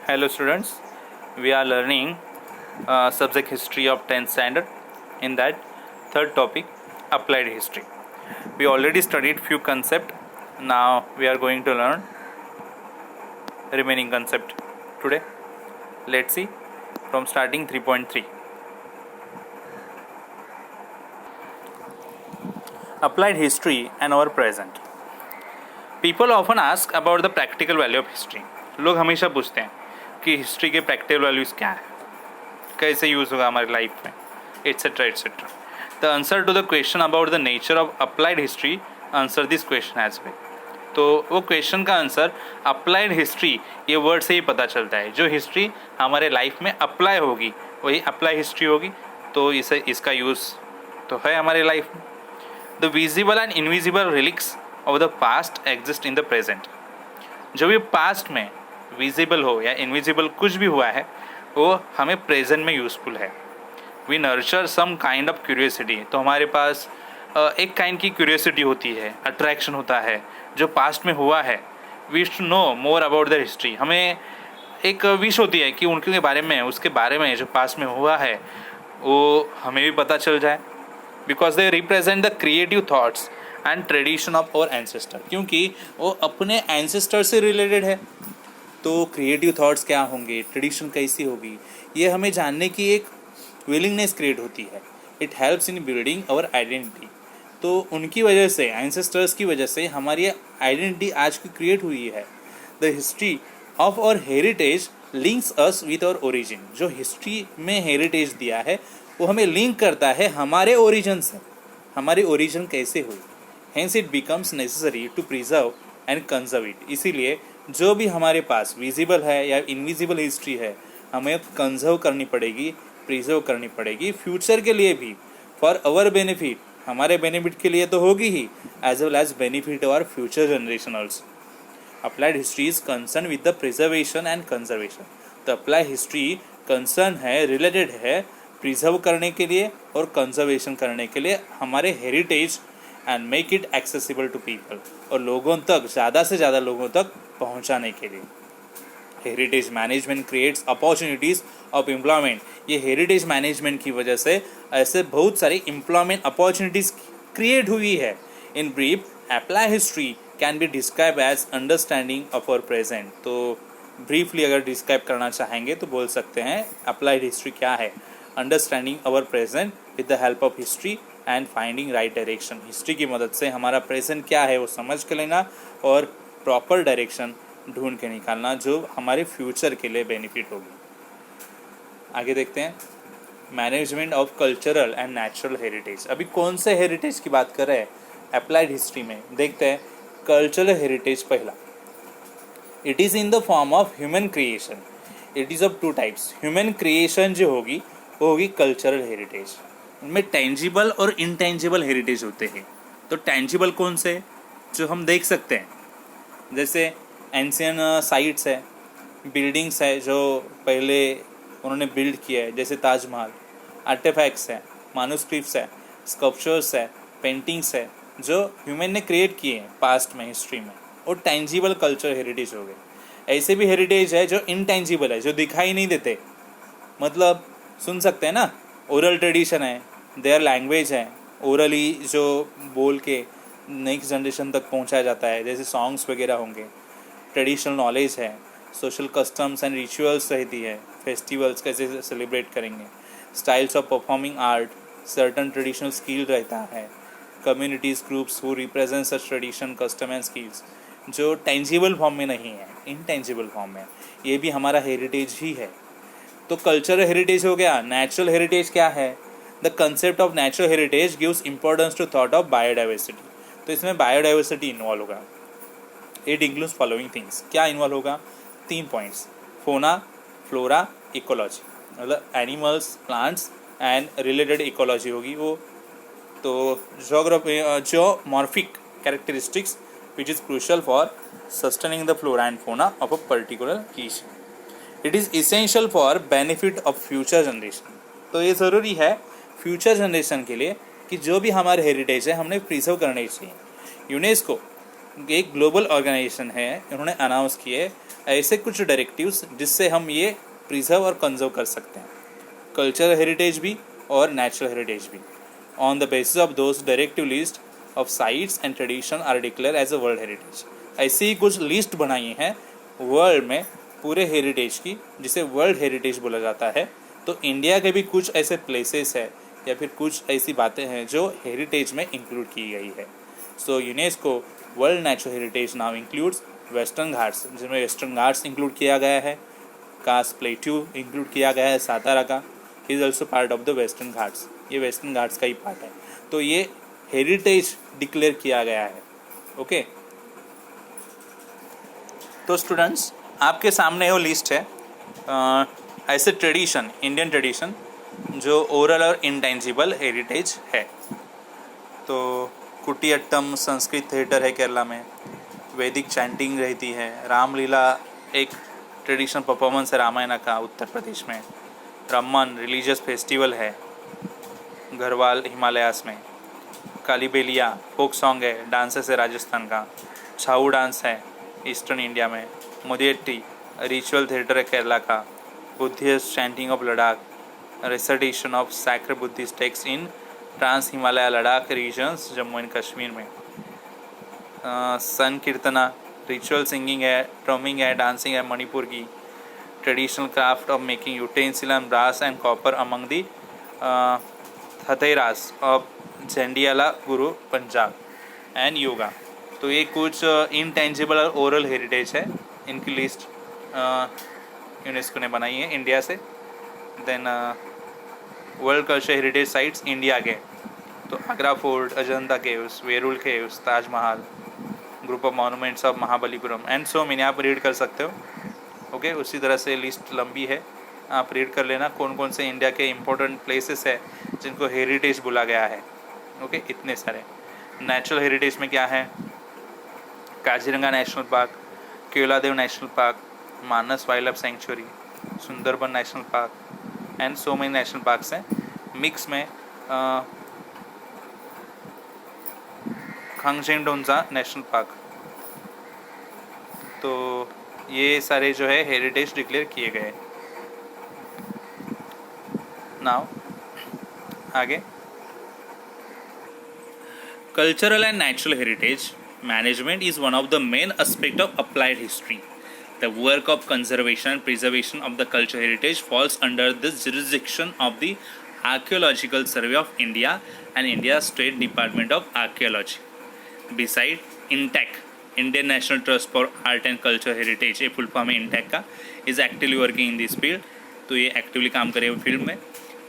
Hello students, we are learning subject history of 10th standard. In that third topic, applied history. We already studied few concept. Now we are going to learn remaining concept today. Let's see from starting 3.3. Applied history and our present. People often ask about the practical value of history. लोग हमेशा पूछते हैं कि history के practical values क्या है, कैसे use होगा हमारी लाइफ में, etcetera etcetera. The answer to the question about the nature of applied history answer this question as well. तो वो क्वेश्चन का आंसर अप्लाइड हिस्ट्री ये वर्ड से ही पता चलता है. जो हिस्ट्री हमारे लाइफ में अप्लाई होगी वही अप्लाई हिस्ट्री होगी. तो इसका यूज़ तो है हमारे लाइफ में. The visible and invisible relics of the past exist in the present. जो भी पास्ट में विजिबल हो या इनविजिबल कुछ भी हुआ है वो हमें प्रेजेंट में यूज़फुल है. We nurture some kind of curiosity. तो हमारे पास एक काइंड की क्यूरियोसिटी होती है, अट्रैक्शन होता है जो पास्ट में हुआ है. We should know more about the history. हमें एक विश होती है कि उनके बारे में, उसके बारे में जो पास्ट में हुआ है वो हमें भी पता चल जाए. Because they represent the creative thoughts and tradition of our ancestor. क्योंकि वो अपने एंसेस्टर से रिलेटेड है. तो क्रिएटिव थॉट्स क्या होंगे, ट्रेडिशन कैसी होगी, ये हमें जानने की एक विलिंगनेस क्रिएट होती है. It helps in building our identity. तो उनकी वजह से, एंसेस्टर्स की वजह से हमारी आइडेंटिटी आज की क्रिएट हुई है. The history of our heritage links us with our origin. जो हिस्ट्री में हेरिटेज दिया है वो हमें लिंक करता है हमारे ओरिजिन से. हमारी ओरिजिन कैसे हुई. Hence it becomes necessary to preserve and conserve it. इसीलिए जो भी हमारे पास विजिबल है या इनविजिबल हिस्ट्री है हमें कंजर्व करनी पड़ेगी, प्रिजर्व करनी पड़ेगी फ्यूचर के लिए भी. फॉर अवर बेनिफिट, हमारे बेनिफिट के लिए तो होगी ही, as well as benefit our future generation also. Applied history is concern with the preservation and conservation. तो अप्लाइड हिस्ट्री कंसर्न है, रिलेटेड है प्रिजर्व करने के लिए और कंजर्वेशन करने के लिए हमारे heritage and make it accessible to people. और लोगों तक, ज़्यादा से ज़्यादा लोगों तक पहुंचाने के लिए. Heritage management creates opportunities of employment. ये हेरिटेज मैनेजमेंट की वजह से ऐसे बहुत सारी एम्प्लॉयमेंट अपॉर्चुनिटीज़ क्रिएट हुई है. In brief, apply history can be describe as understanding of our present. तो ब्रीफली अगर डिस्क्राइब करना चाहेंगे तो बोल सकते हैं अप्लाइड हिस्ट्री क्या है. Understanding our present with the help of history and finding right direction. History की मदद से हमारा प्रेजेंट क्या है वो समझ के लेना और प्रॉपर डायरेक्शन ढूंढ के निकालना जो हमारे फ्यूचर के लिए बेनिफिट होगी. आगे देखते हैं management of cultural and natural heritage. अभी कौन से हेरिटेज की बात कर रहे हैं अप्लाइड हिस्ट्री में. देखते हैं कल्चरल हेरिटेज. पहला, it is in the form of human creation. It is of two types. Human creation जो होगी वो होगी कल्चरल हेरिटेज. उनमें टेंजिबल और इनटेंजिबल हेरिटेज होते हैं. तो टेंजिबल कौन से, जो हम देख सकते हैं, जैसे एंशियन साइट्स है, बिल्डिंग्स है जो पहले उन्होंने बिल्ड किया है, जैसे ताजमहल. आर्टिफैक्ट्स है, मानुस्क्रिप्ट्स है, स्कल्पचर्स है, पेंटिंग्स है जो ह्यूमन ने क्रिएट किए हैं पास्ट में, हिस्ट्री में. और टेंजिबल कल्चर हेरिटेज हो गए. ऐसे भी हेरिटेज है जो इनटेंजिबल है, जो दिखाई नहीं देते. मतलब सुन सकते हैं ना, ओरल ट्रेडिशन है, देयर लैंग्वेज है, ओरली जो बोल के नेक्स्ट जनरेशन तक पहुंचाया जाता है, जैसे सॉन्ग्स वगैरह होंगे. ट्रेडिशनल नॉलेज है, सोशल कस्टम्स एंड रिचुअल्स रहती है, फेस्टिवल्स कैसे सेलिब्रेट करेंगे, styles of performing art, certain traditional skill रहता है, communities groups who represent such tradition, custom and skills, जो टेंजिबल फॉर्म में नहीं है, इनटेंजिबल फॉर्म में. ये भी हमारा हेरिटेज ही है. तो कल्चरल हेरिटेज हो गया. नेचुरल हेरिटेज क्या है. The concept of natural heritage gives importance to thought of biodiversity. तो इसमें बायोडाइवर्सिटी इन्वॉल्व होगा. It includes following things. क्या इन्वॉल्व होगा, 3 पॉइंट्स. Fauna, flora, ecology. मतलब animals, plants and related ecology होगी वो. तो geomorphic characteristics which is crucial for sustaining the flora and fauna of a particular region. It is essential for benefit of future generation. तो ये ज़रूरी है future generation के लिए कि जो भी हमारे हेरिटेज है हमने प्रिजर्व करने चाहिए. यूनेस्को एक ग्लोबल ऑर्गेनाइजेशन है, इन्होंने अनाउंस किए ऐसे कुछ डायरेक्टिव्स जिससे हम ये प्रिजर्व और कंजर्व कर सकते हैं, कल्चरल हेरिटेज भी और नेचुरल हेरिटेज भी। On the basis of those directive list of sites and tradition are declare as a world heritage. ऐसी ही कुछ लिस्ट बनाई हैं वर्ल्ड में पूरे हेरिटेज की, जिसे वर्ल्ड हेरिटेज बोला जाता है। तो इंडिया के भी कुछ ऐसे प्लेसेस है या फिर कुछ ऐसी बातें हैं जो हेरिटेज में इंक्लूड की गई है। So UNESCO world natural heritage now includes Western Ghats, जिसमें वेस्टर्न घाट्स इंक्लूड किया गया है, कास प्लेट्यू इंक्लूड किया गया है सातारा का, is also part of the western Ghats, ये वेस्टर्न घाट्स का ही पार्ट है। तो ये हेरिटेज डिक्लेयर किया गया है। ओके तो स्टूडेंट्स आपके सामने वो लिस्ट है ऐसे ट्रेडिशन, इंडियन ट्रेडिशन जो ओरल और इंटेंजिबल हेरिटेज है। तो कुटियाट्टम संस्कृत थिएटर है केरला में, वैदिक चैंटिंग रहती है, रामलीला एक ट्रेडिशनल परफॉर्मेंस है रामायण का उत्तर प्रदेश में, रमन रिलीजियस फेस्टिवल है गढ़वाल हिमालयास में, कालीबेलिया फोक सॉन्ग है, डांसेस है राजस्थान का, छाऊ डांस है ईस्टर्न इंडिया में, मुदियट्टी रिचुअल थिएटर है केरला का, Buddhist chanting of Ladakh, recitation of sacred Buddhist text in trans Himalaya Ladakh regions Jammu and Kashmir में, संकीर्तना रिचुअल सिंगिंग है, ड्रमिंग है, डांसिंग है मणिपुर की, traditional craft of making utensil and brass and copper among the Thatheras of Jandiala Guru Punjab and yoga. तो ये कुछ इनटेंजिबल और oral heritage है, इनकी लिस्ट यूनेस्को ने बनाई है इंडिया से। Then world culture heritage sites India के, तो Agra fort, Ajanta caves, Verul caves, Taj Mahal, group of monuments of Mahabalipuram and so मैंने आप रीड कर सकते हो। ओके उसी तरह से लिस्ट लंबी है, आप रीड कर लेना कौन कौन से इंडिया के इम्पोर्टेंट प्लेसेस है जिनको हेरिटेज बोला गया है। ओके इतने सारे। नेचुरल हेरिटेज में क्या है, Kaziranga national park, Keoladeo national park, Manas wild life sanctuary, Sundarban national park and so many national parks हैं। मिक्स में खांगजेंडोंजा नेशनल पार्क। तो ये सारे जो है हेरिटेज डिक्लेयर किए गए। नाउ आगे, cultural and natural heritage management is one of the main aspects of applied history. The work of conservation and preservation of the cultural heritage falls under the jurisdiction of the Archaeological Survey of India and India State Department of Archaeology. Beside INTAC, Indian National Trust for Art and Cultural Heritage, ये full form है INTAC का, is actively working in this field. तो ये actively काम करे field में।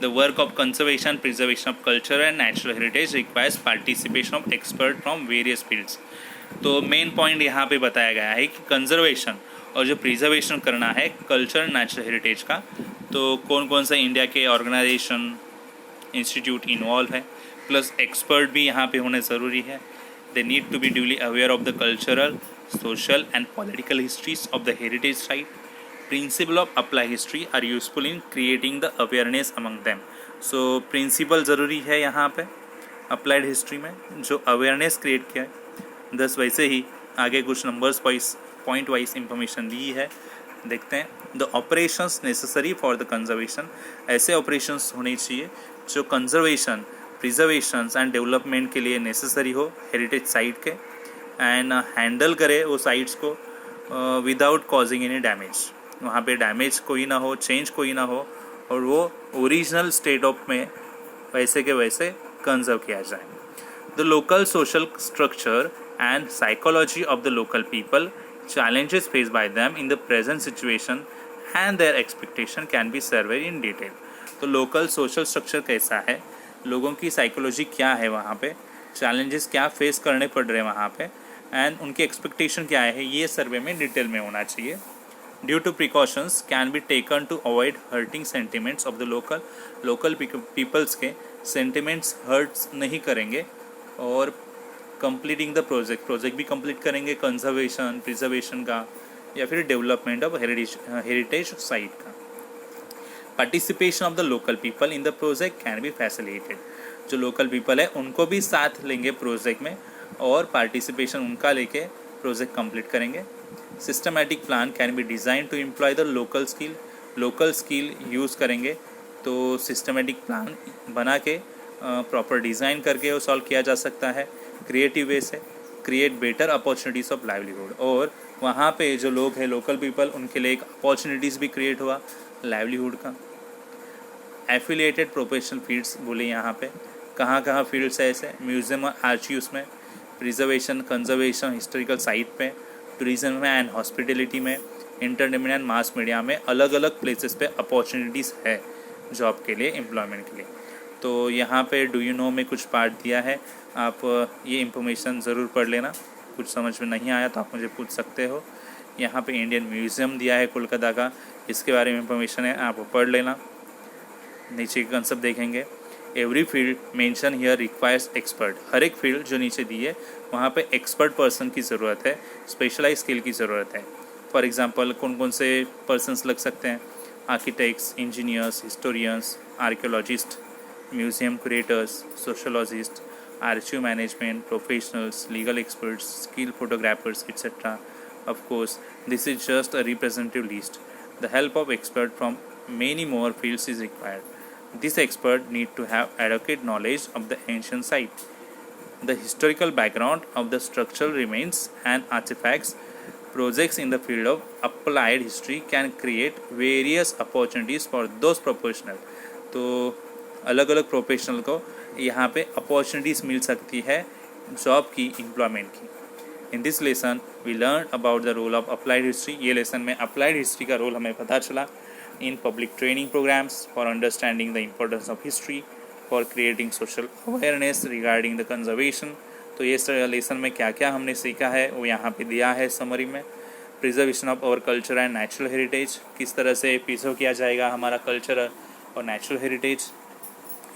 The work of conservation and preservation of culture and natural heritage requires participation of experts from various fields. तो main point यहाँ पे बताया गया है कि कंजर्वेशन और जो प्रिजर्वेशन करना है कल्चर नेचुरल हेरिटेज का, तो कौन कौन सा इंडिया के ऑर्गेनाइजेशन इंस्टीट्यूट इन्वॉल्व है, प्लस एक्सपर्ट भी यहाँ पे होने ज़रूरी है। They need to be duly aware of the cultural, social and political histories of the heritage site. Principle of apply history are useful in creating the awareness among them. So principle ज़रूरी है यहाँ पे applied history में, जो awareness create किया है। दस वैसे ही आगे कुछ numbers wise point wise information दी है, देखते हैं। The operations necessary for the conservation, ऐसे ऑपरेशंस होने चाहिए जो कंजर्वेशन, प्रिजर्वेशन एंड डेवलपमेंट के लिए नेसेसरी हो हेरिटेज साइट के, एंड हैंडल करे वो साइट्स को विदाउट कॉजिंग एनी डैमेज। वहाँ पे डैमेज कोई ना हो, चेंज कोई ना हो, और वो ओरिजिनल स्टेट ऑफ में वैसे के वैसे कंजर्व किया जाए। The local social structure and psychology of the local people, challenges faced by them in the present situation and their expectation can be surveyed in detail. तो लोकल सोशल स्ट्रक्चर कैसा है, लोगों की साइकोलॉजी क्या है, वहाँ पे चैलेंजेस क्या फेस करने पड़ रहे हैं वहाँ पे, एंड उनकी एक्सपेक्टेशन क्या है, ये सर्वे में डिटेल में होना चाहिए। Due to precautions can be taken to avoid hurting sentiments of the local peoples के सेंटिमेंट्स हर्ट्स नहीं करेंगे, और कंप्लीटिंग द प्रोजेक्ट भी कंप्लीट करेंगे कंजर्वेशन प्रिजर्वेशन का या फिर डेवलपमेंट ऑफ हेरिटेज साइट का। Participation of the local people in the project can be facilitated, जो लोकल पीपल है उनको भी साथ लेंगे प्रोजेक्ट में, और पार्टिसिपेशन उनका लेके प्रोजेक्ट कंप्लीट करेंगे। Systematic plan can be design to employ the local skill use करेंगे, तो सिस्टमेटिक प्लान बना के प्रॉपर डिज़ाइन करके वो सॉल्व किया जा सकता है क्रिएटिव वे से। Create better opportunities of livelihood, और वहाँ पे जो लोग हैं लोकल पीपल, उनके लिए एक अपॉर्चुनिटीज़ भी क्रिएट हुआ लाइवलीहुड का। एफिलिएटेड प्रोफेशनल फील्ड्स बोले यहाँ पे कहाँ कहाँ फील्ड्स है ऐसे, म्यूज़ियम और आर्चिव्स में, प्रिजर्वेशन कंजर्वेशन हिस्टोरिकल साइट पे, टूरिज्म में एंड हॉस्पिटलिटी में, एंटरटेनमेंट एंड मास मीडिया में, अलग अलग प्लेसेस पे अपॉर्चुनिटीज़ है जॉब के लिए, एम्प्लॉयमेंट के लिए। तो यहाँ पे डू यू नो में कुछ पार्ट दिया है, आप ये इंफॉर्मेशन ज़रूर पढ़ लेना। कुछ समझ में नहीं आया तो आप मुझे पूछ सकते हो। यहाँ पे इंडियन म्यूज़ियम दिया है कोलकाता का, इसके बारे में इंफॉर्मेशन है, आप पढ़ लेना। नीचे के कंसेप्ट देखेंगे। Every field mention here requires expert, हर एक फील्ड जो नीचे दी है वहाँ पे एक्सपर्ट पर्सन की ज़रूरत है, स्पेशलाइज स्किल की ज़रूरत है। फॉर एग्जांपल कौन कौन से पर्सन्स लग सकते हैं, architects, engineers, historians, archaeologist, museum creators, sociologist, archive management professionals, legal experts, skill photographers etc. Of course, this is just a representative list. The help of expert from many more fields is required. This expert need to have adequate knowledge of the ancient site, the historical background of the structural remains and artifacts. Projects in the field of applied history can create various opportunities for those professional. तो अलग अलग professional को यहाँ पे opportunities मिल सकती है job की, employment की। In this lesson we learn about the role of applied history. ये लेसन में अप्लाइड हिस्ट्री का रोल हमें पता चला। In public training programs for understanding the importance of history, for creating social awareness regarding the conservation. तो ये lesson में क्या क्या हमने सीखा है वो यहाँ पे दिया है समरी में। Preservation of our culture and natural heritage, किस तरह से प्रिजर्व किया जाएगा हमारा कल्चर और natural heritage.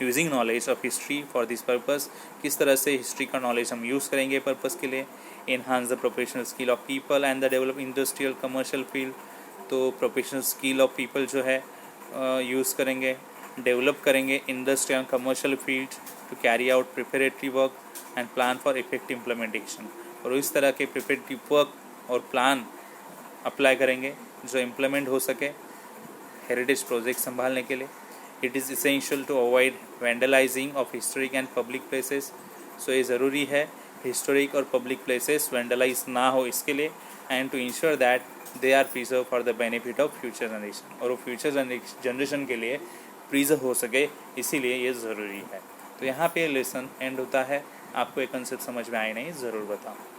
Using knowledge of history for this purpose, किस तरह से हिस्ट्री का नॉलेज हम यूज़ करेंगे पर्पस के लिए। Enhance the professional skill of people and the develop industrial commercial field, तो प्रोफेशनल स्किल ऑफ पीपल जो है यूज़ करेंगे, डेवलप करेंगे industrial commercial field to carry out preparatory work and plan for effective implementation. और इस तरह के preparatory work और प्लान अप्लाई करेंगे जो इम्प्लीमेंट हो सके हेरिटेज प्रोजेक्ट संभालने के लिए। It is essential to avoid vandalising of historic and public places. So ये ज़रूरी है हिस्टोरिक और पब्लिक प्लेसेस वैंडलाइज ना हो इसके लिए, and to ensure that they are preserve for the benefit of future generation, और वो फ्यूचर जनरेशन के लिए प्रिजर्व हो सके, इसीलिए ये ज़रूरी है। तो यहाँ पे लेसन एंड होता है। आपको एक कंसेप्ट समझ में आए नहीं ज़रूर बताओ।